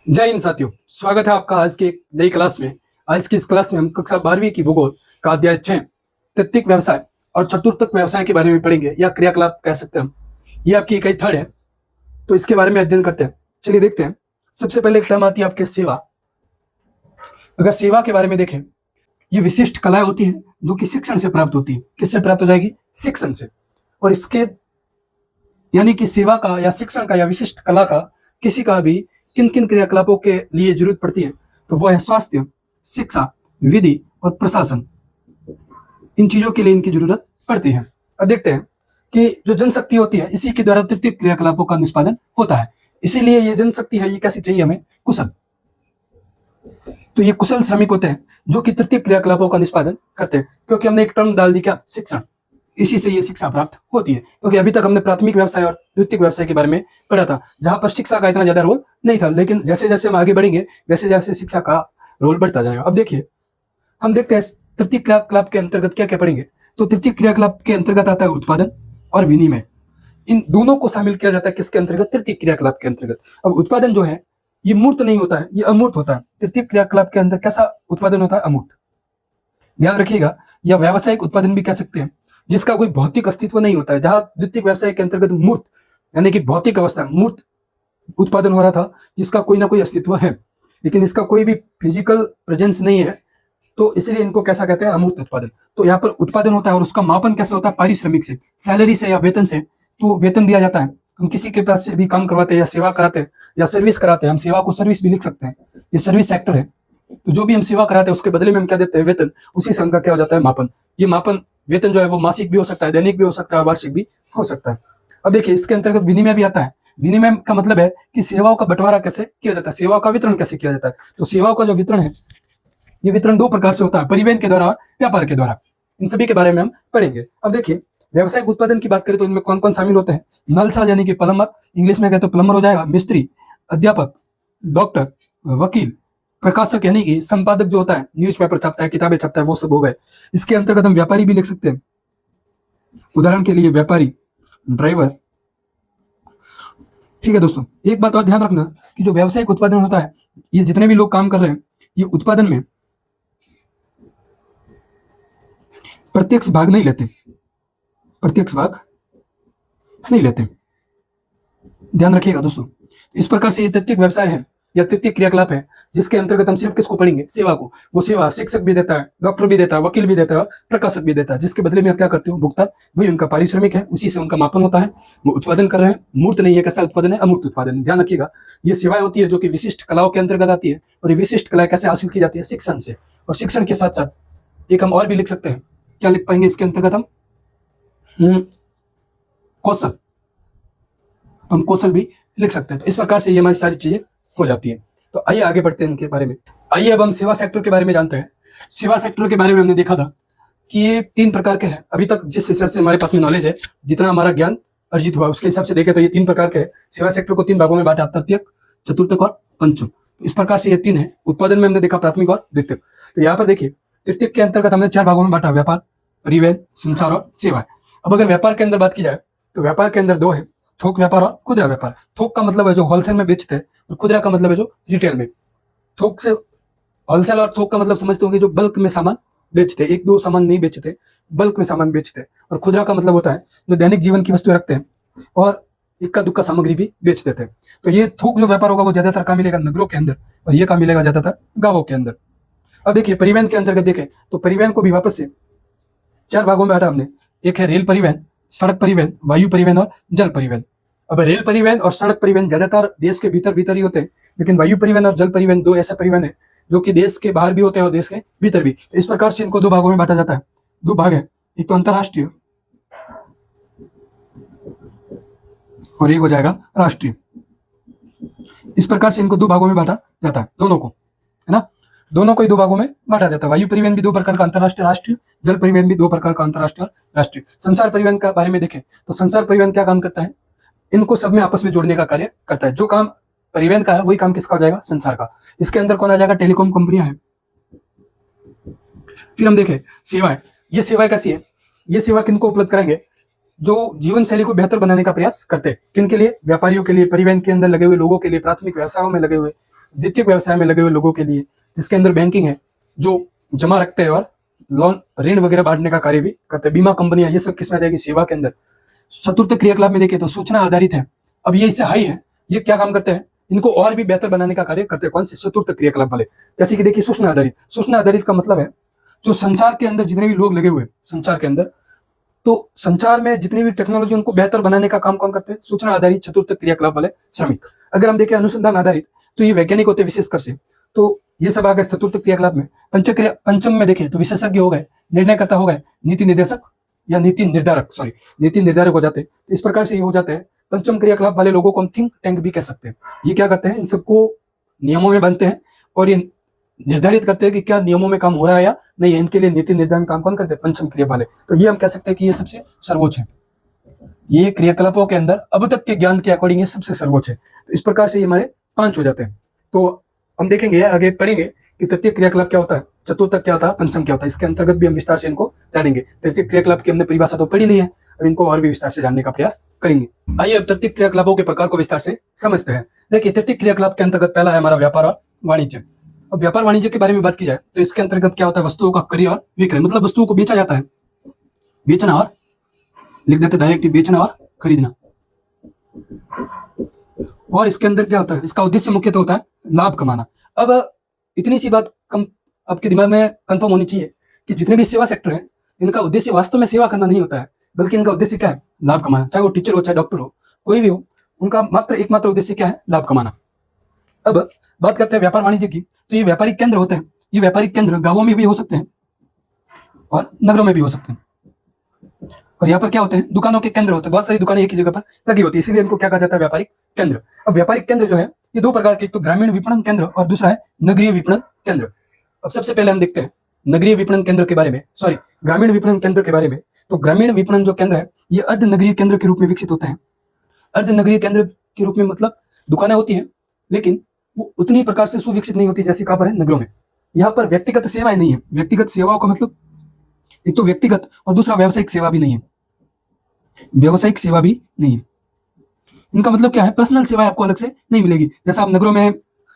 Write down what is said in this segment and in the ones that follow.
जय हिंद साथियों, स्वागत है आपका आज की एक नई क्लास में। आज की इस क्लास में हम कक्षा 12वीं की भूगोल का अध्याय 6 तृतीयक व्यवसाय और चतुर्थक व्यवसाय के बारे में पढ़ेंगे, या क्रियाकलाप कह सकते हैं हम। ये आपकी इकाई 3 है, तो इसके बारे में अध्ययन करते हैं। चलिए देखते हैं। सबसे पहले एक टर्म आती है आपके सेवा। अगर सेवा के बारे में देखें, ये विशिष्ट कलाएं होती हैं जो कि शिक्षण से प्राप्त होती है। किससे प्राप्त हो जाएगी? शिक्षण से। और इसके यानी कि सेवा का या शिक्षण का या विशिष्ट कला का किसी का भी किन किन क्रियाकलापों के लिए जरूरत पड़ती है, तो वह है स्वास्थ्य, शिक्षा, विधि और प्रशासन। इन चीजों के लिए इनकी जरूरत पड़ती है। अब देखते हैं कि जो जनशक्ति होती है, इसी के द्वारा तृतीय क्रियाकलापों का निष्पादन होता है। इसीलिए ये जनशक्ति है, ये कैसी चाहिए हमें? कुशल। तो ये कुशल श्रमिक होते हैं जो कि तृतीय क्रियाकलापों का निष्पादन करते हैं, क्योंकि हमने एक टर्म डाल दी, क्या? शिक्षण। इसी से ये शिक्षा प्राप्त होती है, क्योंकि अभी तक हमने प्राथमिक व्यवसाय और द्वितीयक व्यवसाय के बारे में पढ़ा था, जहां पर शिक्षा का इतना ज्यादा रोल नहीं था। लेकिन जैसे जैसे हम आगे बढ़ेंगे, वैसे जैसे शिक्षा का रोल बढ़ता जाएगा। अब देखिए, हम देखते हैं तृतीय क्रियाकलाप के अंतर्गत क्या क्या पढ़ेंगे। तो तृतीय क्रियाकलाप के अंतर्गत आता है उत्पादन और विनिमय। इन दोनों को शामिल किया जाता है किसके अंतर्गत? तृतीय क्रियाकलाप के अंतर्गत। अब उत्पादन जो है, ये मूर्त नहीं होता है, ये अमूर्त होता है। तृतीय क्रियाकलाप के अंदर कैसा उत्पादन होता है? अमूर्त। ध्यान रखिएगा, या व्यावसायिक उत्पादन भी कह सकते हैं, जिसका कोई भौतिक अस्तित्व नहीं होता है। जहां द्वितीय व्यवसाय के अंतर्गत मूर्त यानी कि भौतिक अवस्था, मूर्त उत्पादन हो रहा था, जिसका कोई ना कोई अस्तित्व है, लेकिन इसका कोई भी फिजिकल प्रेजेंस नहीं है, तो इसलिए इनको कैसा कहते हैं? अमूर्त उत्पादन। तो यहाँ पर उत्पादन होता है और उसका मापन कैसे होता है? पारिश्रमिक से, सैलरी से या वेतन से। तो वेतन दिया जाता है, हम किसी के पास से भी काम करवाते हैं या सेवा कराते हैं या सर्विस कराते हैं। हम सेवा को सर्विस भी लिख सकते हैं, ये सर्विस सेक्टर है। तो जो भी हम सेवा कराते हैं उसके बदले में हम क्या देते हैं? वेतन। उसी से उनका क्या हो जाता है? मापन। ये मापन वेतन जो है वो मासिक भी हो सकता है, दैनिक भी हो सकता है, वार्षिक भी हो सकता है। अब देखिए, इसके अंतर्गत विनिमय भी आता है। विनिमय का मतलब है कि सेवाओं का बंटवारा कैसे किया जाता है, सेवाओं का वितरण कैसे किया जाता है। तो सेवाओं का जो वितरण है, ये वितरण दो प्रकार से होता है, परिवहन के द्वारा और व्यापार के द्वारा। इन सभी के बारे में हम पढ़ेंगे। अब देखिए, व्यावसायिक उत्पादन की बात करें तो इनमें कौन कौन शामिल होते हैं? नलसाज यानी कि प्लम्बर, इंग्लिश में कहते तो प्लम्बर हो जाएगा, मिस्त्री, अध्यापक, डॉक्टर, वकील, प्रकाशक यानी कि संपादक जो होता है, न्यूज़पेपर छापता है, किताबें छापता है, वो सब हो गए। इसके अंतर्गत हम व्यापारी भी लिख सकते हैं। उदाहरण के लिए व्यापारी, ड्राइवर। ठीक है दोस्तों, एक बात और ध्यान रखना कि जो व्यावसायिक उत्पादन होता है, ये जितने भी लोग काम कर रहे हैं, ये उत्पादन में प्रत्यक्ष भाग नहीं लेते, प्रत्यक्ष भाग नहीं लेते। ध्यान रखिएगा दोस्तों। इस प्रकार से ये तृतीयक व्यवसाय है या तृतीय क्रियाकलाप है, जिसके अंतर्गत हम सिर्फ किसको पढ़ेंगे? सेवा को। वो सेवा शिक्षक भी देता है, डॉक्टर भी देता है, वकील भी देता है, प्रकाशक भी देता है, जिसके बदले में आप क्या करते हो? भुगतान। वही उनका पारिश्रमिक है, उसी से उनका मापन होता है। वो उत्पादन कर रहे हैं, मूर्त नहीं है। कैसा उत्पादन है? अमूर्त उत्पादन। ध्यान रखिएगा, ये सेवाएं होती है जो कि विशिष्ट कलाओं के अंतर्गत आती है। और ये विशिष्ट कलाएं कैसे हासिल की जाती है? शिक्षण से। और शिक्षण के साथ साथ एक हम और भी लिख सकते हैं। क्या लिख पाएंगे इसके अंतर्गत हम? कौशल। तो हम कौशल भी लिख सकते हैं। तो इस प्रकार से ये हमारी सारी चीजें हो जाती है। तो आइए आगे बढ़ते हैं इनके बारे में। आइए अब हम सेवा सेक्टर के बारे में जानते हैं। सेवा सेक्टर के बारे में हमने देखा था कि ये 3 प्रकार के हैं। अभी तक जिस हिसाब से हमारे पास में नॉलेज है, जितना हमारा ज्ञान अर्जित हुआ, उसके हिसाब से देखें तो ये 3 प्रकार के हैं। सेवा सेक्टर को 3 भागों में बांटा, तृतीयक, चतुर्थक और पंचम। इस प्रकार से ये 3 है। उत्पादन में हमने देखा प्राथमिक और द्वितीयक। तो यहाँ पर देखिए, तृतीयक के अंतर्गत हमने 4 भागों में बांटा, व्यापार, परिवहन, संचार और सेवा। अब अगर व्यापार के अंदर बात की जाए तो व्यापार के अंदर 2 है, थोक व्यापार और खुदरा व्यापार। थोक का मतलब है जो होलसेल में बेचते हैं, और खुदरा का मतलब है जो रिटेल में। थोक से होलसेल और थोक का मतलब समझते होंगे जो बल्क में सामान बेचते हैं, 1-2 सामान नहीं बेचते, बल्क में सामान बेचते हैं। और खुदरा का मतलब होता है जो दैनिक जीवन की वस्तुएं रखते हैं और इक्का दुक्का सामग्री भी बेच देते हैं। तो ये थोक जो व्यापार होगा वो ज्यादातर कहाँ मिलेगा? नगरों के अंदर, और ये कहाँ मिलेगा? ज्यादातर गांवों के अंदर। अब देखिए, परिवहन के अंतर्गत देखें तो परिवहन को भी वापस से 4 भागों में बांटा हमने। एक है रेल परिवहन, सड़क परिवहन, वायु परिवहन और जल परिवहन। अब रेल परिवहन और सड़क परिवहन ज्यादातर देश के भीतर ही होते हैं, लेकिन वायु परिवहन और जल परिवहन 2 ऐसे परिवहन है जो कि देश के बाहर भी होते हैं और देश के भीतर भी। तो इस प्रकार से इनको 2 भागों में बांटा जाता है। 2 भाग है, एक तो अंतरराष्ट्रीय और एक हो जाएगा राष्ट्रीय। इस प्रकार से इनको 2 भागों में बांटा जाता है, दोनों को, है ना? दोनों को ही 2 भागों में बांटा जाता है। वायु परिवहन भी 2 प्रकार का, अंतरराष्ट्रीय, राष्ट्रीय। जल परिवहन भी 2 प्रकार का, अंतरराष्ट्रीय और राष्ट्रीय। संसार परिवहन का बारे में देखें तो संसार परिवहन क्या काम करता है? इनको सब में आपस में जोड़ने का कार्य करता है। जो काम परिवहन का है वही काम किसका हो जाएगा? संसार का। इसके अंदर कौन आ जाएगा? टेलीकॉम कंपनियां हैं। फिर हम देखें सेवाएं। ये सेवाएं कैसी है? ये सेवा किनको उपलब्ध कराएंगे? जो जीवन शैली को बेहतर बनाने का प्रयास करते हैं। किन के लिए? व्यापारियों के लिए, परिवहन के अंदर लगे हुए लोगों के लिए, प्राथमिक व्यवसायों में लगे हुए द्वितीयक व्यवसाय में लगे हुए लोगों के लिए, जिसके अंदर बैंकिंग है, जो जमा रखते हैं और लोन ऋण वगैरह बांटने का कार्य भी करते हैं, बीमा कंपनियां, ये सब किसमें आ जाएगी, सेवा के अंदर। चतुर्थ क्रियाकलाप में देखिए तो सूचना आधारित है। अब ये इससे हाई है, ये क्या काम करते हैं, इनको और भी बेहतर बनाने का कार्य करते हैं। कौन से, चतुर्थ क्रियाकलाप वाले। जैसे कि देखिए सूचना आधारित, सूचना आधारित का मतलब है जो संचार के अंदर जितने भी लोग लगे हुए हैं संचार के अंदर, तो संचार में जितनी भी टेक्नोलॉजी उनको बेहतर बनाने का काम कौन करते हैं, सूचना आधारित चतुर्थ क्रियाकलाप वाले श्रमिक। अगर हम देखें अनुसंधान आधारित, तो ये वैज्ञानिक होते हैं विशेषकर से, तो ये सब आ गए चतुर्थ क्रियाकलाप में। पंचम में देखें तो विशेषज्ञ हो गए, निर्णयकर्ता हो गए, नीति निर्देशक या नीति निर्धारक, सॉरी नीति निर्धारक हो जाते हैं। तो इस प्रकार से ये हो जाते हैं। पंचम क्रियाकलाप वाले लोगों को हम थिंक टैंक भी कह सकते हैं। ये क्या करते हैं, इन सबको नियमों में बांधते हैं और ये निर्धारित करते हैं कि क्या नियमों में काम हो रहा है या नहीं है। इनके लिए नीति निर्धारण काम कौन करते हैं, पंचम क्रिया वाले। तो ये हम कह सकते हैं कि ये सबसे सर्वोच्च है, ये क्रियाकलापों के अंदर अब तक के ज्ञान के अकॉर्डिंग ये सबसे सर्वोच्च है। तो इस प्रकार से ये हमारे 5 हो जाते हैं। तो हम देखेंगे आगे पढ़ेंगे कि तृतीय क्रियाकलाप क्या होता है, चतुर्थ क्या होता है, पंचम क्या होता है। इसके अंतर्गत भी हम विस्तार से इनको जानेंगे। तृतीय क्रियाकलाप की हमने परिभाषा तो पढ़ी ली है, अब इनको और भी विस्तार से जानने का प्रयास करेंगे। आइए अब तृतीय क्रियाकलापों के प्रकार को विस्तार से समझते हैं। देखिए तृतीय क्रियाकलाप के अंतर्गत पहला है हमारा व्यापार और वाणिज्य। अब व्यापार वाणिज्य के बारे में बात की जाए तो इसके अंतर्गत क्या होता है, वस्तुओं का क्रय और विक्रय, मतलब वस्तुओं को बेचा जाता है, बेचना और लिख देते डायरेक्ट, बेचना और खरीदना। और इसके अंदर क्या होता है, इसका उद्देश्य मुख्यतः होता है लाभ कमाना। अब इतनी सी बात आपके दिमाग में कंफर्म होनी चाहिए कि जितने भी सेवा सेक्टर है, इनका उद्देश्य वास्तव में सेवा करना नहीं होता है, बल्कि इनका उद्देश्य क्या है, लाभ कमाना। चाहे वो टीचर हो, चाहे डॉक्टर हो, कोई भी हो, उनका मात्र एकमात्र उद्देश्य क्या है, लाभ कमाना। अब बात करते हैं व्यापार वाणिज्य की, तो ये व्यापारिक केंद्र होते हैं। ये व्यापारिक केंद्र गांवों में भी हो सकते हैं और नगरों में भी हो सकते हैं। और यहाँ पर क्या होते हैं, दुकानों के केंद्र होते हैं। बहुत सारी दुकानें एक ही जगह पर लगी होती है, इसीलिए इनको क्या कहा जाता है, व्यापारिक केंद्र। अब व्यापारिक केंद्र जो है ये 2 प्रकार के, एक तो ग्रामीण विपणन केंद्र और दूसरा है नगरीय विपणन केंद्र। अब सबसे पहले हम देखते हैं नगरीय विपणन केंद्र के बारे में, सॉरी ग्रामीण विपणन केंद्र के बारे में। तो ग्रामीण विपणन जो केंद्र है ये अर्ध नगरीय केंद्र के रूप में विकसित होता है। अर्ध नगरीय केंद्र के रूप में मतलब दुकानें होती हैं, लेकिन वो उतनी प्रकार से सुविकसित नहीं होती जैसे कहां पर है, नगरों में। यहाँ पर व्यक्तिगत सेवाएं नहीं है। व्यक्तिगत सेवाओं का मतलब एक तो व्यक्तिगत और दूसरा व्यावसायिक सेवा भी नहीं है, व्यावसायिक सेवा भी नहीं है। इनका मतलब क्या है, पर्सनल सेवा आपको अलग से नहीं मिलेगी। जैसा आप नगरों में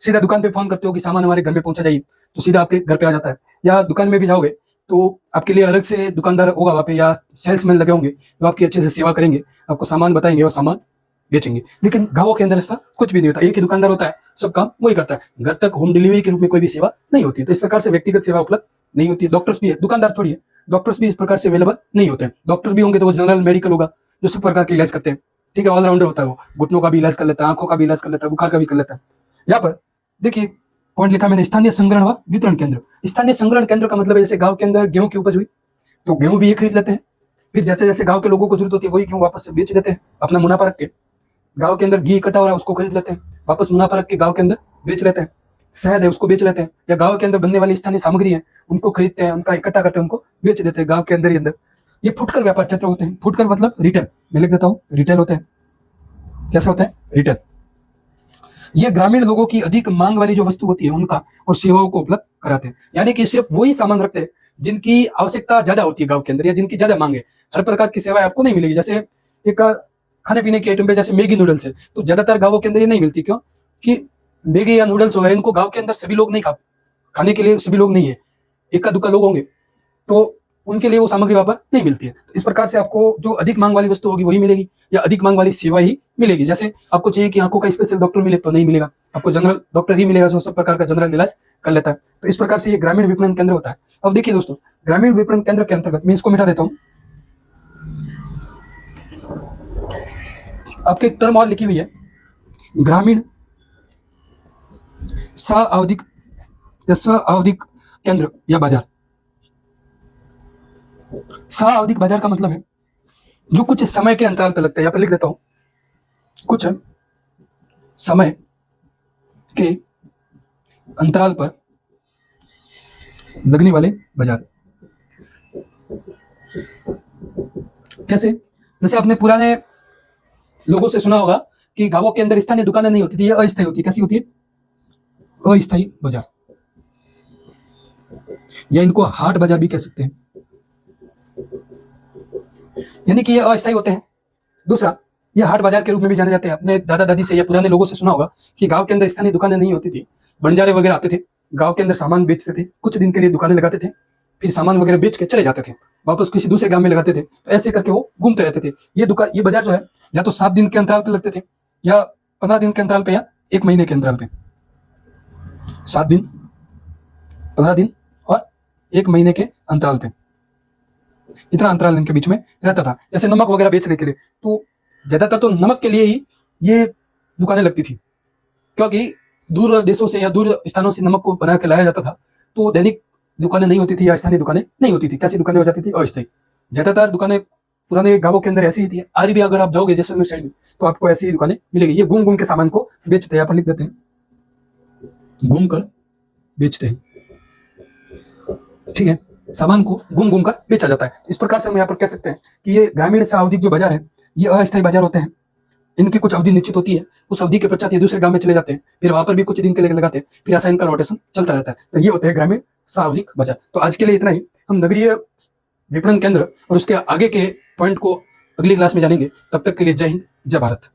सीधा दुकान पे फोन करते हो कि सामान हमारे घर में पहुंचा जाइए, तो सीधा आपके घर पे आ जाता है। या दुकान में भी जाओगे तो आपके लिए अलग से दुकानदार होगा वहाँ पे, या सेल्समैन लगे होंगे जो आपकी अच्छे से सेवा करेंगे, आपको सामान बताएंगे और सामान बेचेंगे। लेकिन गांवों के अंदर ऐसा कुछ भी नहीं होता, एक ही दुकानदार होता है, सब काम वही करता है। घर तक होम डिलीवरी के रूप में कोई भी सेवा नहीं होती है। तो इस प्रकार से व्यक्तिगत सेवा उपलब्ध नहीं होती है। डॉक्टर्स भी है, दुकानदार छोड़िए, डॉक्टर्स भी इस प्रकार से अवेलेबल नहीं होते हैं। डॉक्टर्स भी होंगे तो वो जनरल मेडिकल होगा जो सब प्रकार के इलाज करते हैं, ठीक है, ऑलराउंडर होता है, वो घुटनों का भी इलाज कर लेता है, आंखों का भी इलाज कर लेता है, बुखार का भी कर लेता है। यहाँ पर देखिए पॉइंट लिखा मैंने, स्थानीय संग्रहण व वितरण केंद्र। स्थानीय संग्रहण केंद्र का मतलब है जैसे गांव के अंदर गेहूं की उपज हुई तो गेहूं भी ये खरीद लेते हैं, फिर जैसे जैसे गांव के लोगों को जरूरत होती है वही गेहूं वापस से बेच देते हैं अपना मुनाफा रख के। गांव के अंदर घी इकट्ठा हो रहा है उसको खरीद लेते हैं, वापस मुनाफा रख के गांव के अंदर बेच लेते हैं। शहद है उसको बेच लेते हैं, या गांव के अंदर बनने वाली स्थानीय सामग्री है उनको खरीदते हैं, उनका इकट्ठा करते हैं, उनको बेच देते हैं गांव के अंदर ही अंदर। ये फुटकर व्यापार क्षेत्र होते हैं। फुटकर मतलब रिटेल, मैं लिख देता हूँ, रिटेल होते हैं। कैसा होता है, रिटेल। ये ग्रामीण लोगों की अधिक मांग वाली जो वस्तु होती है उनका और सेवाओं को उपलब्ध कराते हैं। यानी कि सिर्फ वही सामान रखते हैं जिनकी आवश्यकता ज्यादा होती है गांव के अंदर, या जिनकी ज्यादा मांग है। हर प्रकार की सेवाएं आपको नहीं मिलेगी। जैसे एक खाने पीने के आइटम पे जैसे मैगी नूडल्स है, तो ज्यादातर गांवों के अंदर ये नहीं मिलती। क्यों कि मैगी या नूडल्स हो गए, इनको गांव के अंदर सभी लोग नहीं खाने के लिए सभी लोग नहीं है, इक्का दुक्का लोग होंगे, तो उनके लिए वो सामग्री वहां पर नहीं मिलती है। तो इस प्रकार से आपको जो अधिक मांग वाली वस्तु होगी वही मिलेगी, या अधिक मांग वाली सेवा ही मिलेगी। जैसे आपको चाहिए कि आंखों का स्पेशल डॉक्टर मिले तो नहीं मिलेगा, आपको जनरल डॉक्टर ही मिलेगा जो सब प्रकार का जनरल इलाज कर लेता है। तो इस प्रकार से ये ग्रामीण विपणन केंद्र होता है। अब देखिए दोस्तों, ग्रामीण विपणन केंद्र के अंतर्गत मैं इसको मिटा देता हूँ, आपके एक टर्म और लिखी हुई है, ग्रामीण सह आवधिक केंद्र या बाजार। सह बाजार का मतलब है जो कुछ समय के अंतराल पर लगता है। यहां पर लिख देता हूं, कुछ समय के अंतराल पर लगने वाले बाजार। कैसे, जैसे आपने पुराने लोगों से सुना होगा कि गांवों के अंदर स्थानीय दुकानें नहीं होती थी, ये अस्थायी होती है। कैसी होती है, अस्थायी बाजार, या इनको हाट बाजार भी कह सकते हैं। यानी कि ये अस्थायी होते हैं। दूसरा, ये हाट बाजार के रूप में भी जाने जाते हैं। अपने दादा दादी से या पुराने लोगों से सुना होगा कि गांव के अंदर स्थानीय दुकानें नहीं होती थी, बंजारे वगैरह आते थे, गांव के अंदर सामान बेचते थे, कुछ दिन के लिए दुकानें लगाते थे, फिर सामान वगैरह बेच के चले जाते थे, वापस किसी दूसरे गांव में लगाते थे। तो ऐसे करके वो घूमते रहते थे। ये बाजार जो है या तो 7 दिन के अंतराल पे लगते थे, या 15 दिन के अंतराल पे, या 1 महीने के अंतराल पे। 7 दिन, 15 दिन और 1 महीने के अंतराल पे, इतना अंतराल इनके बीच में रहता था। जैसे नमक वगैरह बेचने के लिए, तो ज्यादातर तो नमक के लिए ही ये दुकानें लगती थी, क्योंकि दूर देशों से या दूर स्थानों से नमक को बना के लाया जाता था। तो दैनिक दुकानें नहीं होती थी या स्थानीय दुकानें नहीं होती थी। कैसी दुकानें हो जाती थी? अस्थायी। ज्यादातर दुकानें पुराने गांवों के अंदर ऐसी ही थी। आज भी अगर आप जाओगे जैसलमेर साइड में, तो आपको ऐसी ही दुकानें मिलेगी। ये घूम घूम के सामान को बेचते हैं, यहाँ पर लिख देते हैं, घूम कर बेचते हैं। ठीक है, सामान को घूम घूम कर बेचा जाता है। इस प्रकार से हम यहाँ पर कह सकते हैं कि ये ग्रामीण से आवधिक जो बाजार है, ये अस्थायी बाजार होते हैं। इनकी कुछ अवधि निश्चित होती है, उस अवधि के पश्चात ये दूसरे गांव में चले जाते हैं, फिर वहां पर भी कुछ दिन के लिए लगाते हैं, फिर ऐसा इनका रोटेशन चलता रहता है। तो ये होते हैं ग्रामीण सावधिक बाजार। तो आज के लिए इतना ही। हम नगरीय विपणन केंद्र और उसके आगे के पॉइंट को अगली क्लास में जानेंगे। तब तक के लिए जय हिंद, जय भारत।